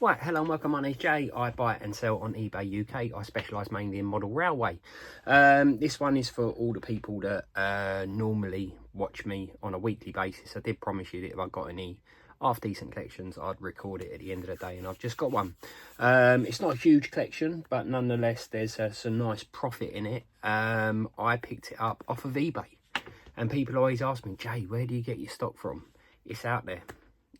Right, hello and welcome, my name's Jay. I buy and sell on eBay UK. I specialise mainly in model railway. This one is for all the people that normally watch me on a weekly basis. I did promise you that if I got any half-decent collections, I'd record it at the end of the day, and I've just got one. It's not a huge collection, but nonetheless, there's some nice profit in it. I picked it up off of eBay, and people always ask me, Jay, where do you get your stock from? It's out there.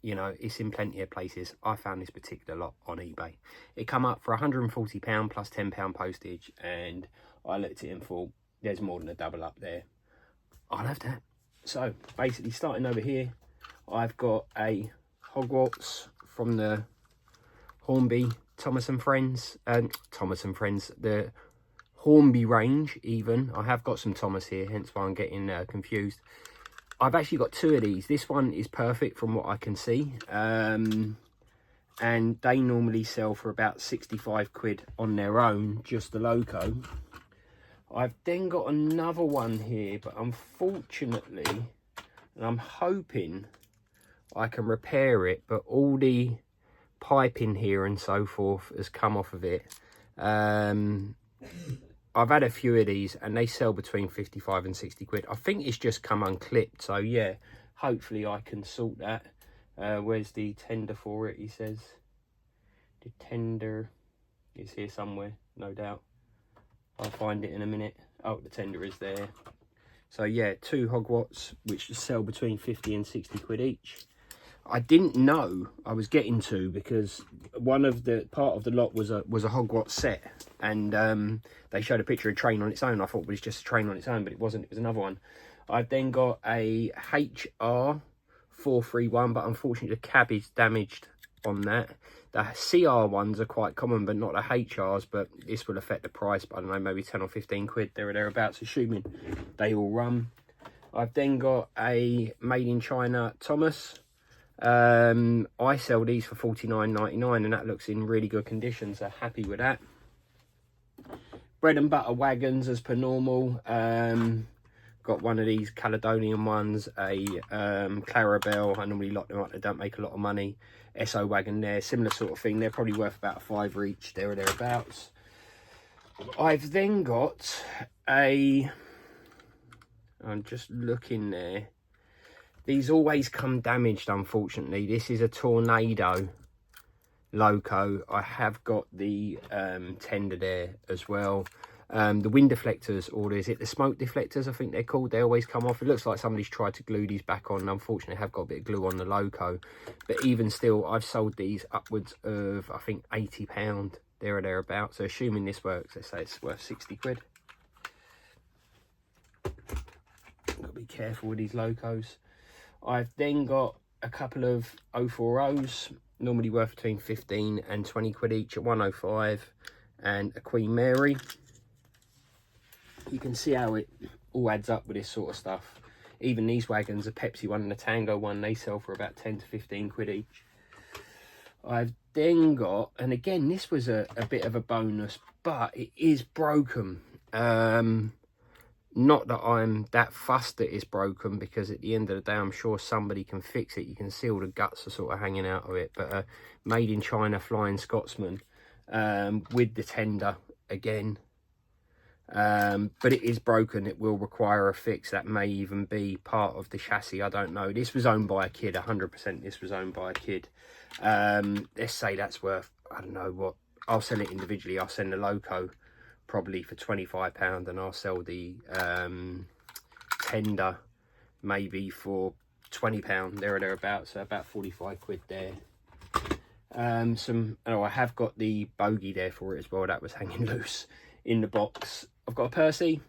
You know, it's in plenty of places. I found this particular lot on eBay. It come up for £140 plus £10 postage, and I looked at it and thought, there's more than a double up there. I'll have that. So basically, starting over here, I've got a Hogwarts from the Hornby Thomas and Friends, the Hornby range even. I have got some Thomas here, hence why I'm getting confused. I've actually got two of these. This one is perfect from what I can see. And they normally sell for about 65 quid on their own, just the loco. I've then got another one here, but unfortunately, and I'm hoping I can repair it, but all the piping here and so forth has come off of it. I've had a few of these and they sell between 55 and 60 quid. I think it's just come unclipped. So yeah, hopefully I can sort that. Where's the tender for it, he says. The tender is here somewhere, no doubt. I'll find it in a minute. Oh, the tender is there. So yeah, two Hogwarts, which sell between 50 and 60 quid each. I didn't know I was getting two because part of the lot was a Hogwarts set, and they showed a picture of a train on its own. I thought it was just a train on its own, but it wasn't. It was another one. I've then got a HR 431, but unfortunately the cab is damaged on that. The CR ones are quite common, but not the HRs. But this will affect the price. But I don't know, maybe 10 or 15 quid there or thereabouts, assuming they all run. I've then got a made in China Thomas. I sell these for £49.99, and that looks in really good condition, so happy with that. Bread and butter wagons as per normal. Got one of these Caledonian ones, a Clarabelle. I normally lock them up, they don't make a lot of money. SO wagon there, similar sort of thing. They're probably worth about a fiver each, there or thereabouts. I've then got I'm just looking there. These always come damaged, unfortunately. This is a Tornado loco. I have got the tender there as well. The wind deflectors, or is it the smoke deflectors, I think they're called. They always come off. It looks like somebody's tried to glue these back on. Unfortunately, I have got a bit of glue on the loco. But even still, I've sold these upwards of, I think, £80, there or thereabouts. So assuming this works, let's say it's worth 60 quid. Got to be careful with these locos. I've then got a couple of 040s, normally worth between 15 and 20 quid each, at 105, and a Queen Mary. You can see how it all adds up with this sort of stuff. Even these wagons, a Pepsi one and a Tango one, they sell for about 10 to 15 quid each. I've then got, and again, this was a bit of a bonus, but it is broken. Not that I'm that fussed that it's broken, because at the end of the day, I'm sure somebody can fix it. You can see all the guts are sort of hanging out of it. But made in China Flying Scotsman, with the tender again. But it is broken. It will require a fix. That may even be part of the chassis. I don't know. This was owned by a kid. 100% this was owned by a kid. Let's say that's worth, I don't know what. I'll sell it individually. I'll send the loco probably for £25, and I'll sell the tender maybe for £20, there or thereabouts, so about 45 quid there. I have got the bogey there for it as well. That was hanging loose in the box. I've got a Percy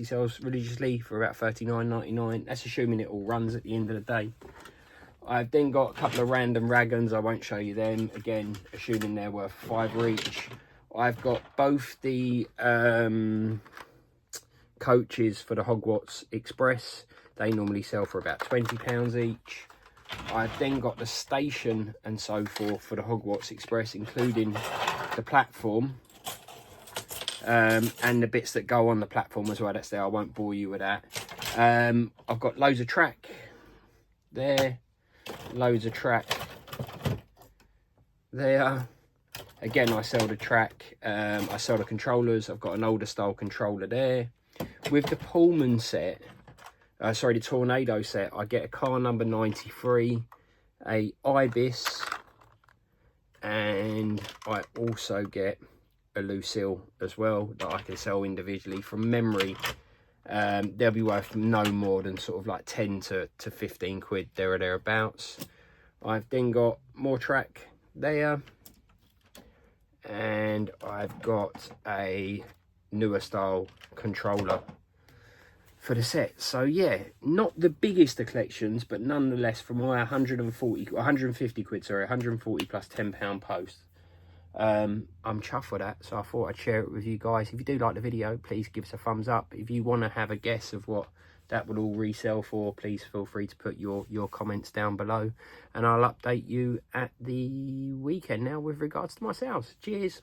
sells religiously for about £39.99. That's assuming it all runs at the end of the day. I've then got a couple of random Ragans. I won't show you them, again assuming they're worth £5 each. I've got both the coaches for the Hogwarts Express. They normally sell for about £20 each. I've then got the station and so forth for the Hogwarts Express, including the platform and the bits that go on the platform as well. That's there. I won't bore you with that. I've got loads of track there, loads of track there. Again, I sell the track, I sell the controllers. I've got an older style controller there. With the Pullman set, sorry, the Tornado set, I get a car number 93, a Ibis, and I also get a Lucille as well that I can sell individually. From memory, they'll be worth no more than sort of like 10 to 15 quid, there or thereabouts. I've then got more track there, and I've got a newer style controller for the set. So yeah, not the biggest of collections, but nonetheless, for my 150 quid, sorry, 140 plus £10 post, I'm chuffed with that. So I thought I'd share it with you guys. If you do like the video, please give us a thumbs up. If you want to have a guess of what that would all resell for, please feel free to put your comments down below, and I'll update you at the weekend now with regards to my sales. Cheers.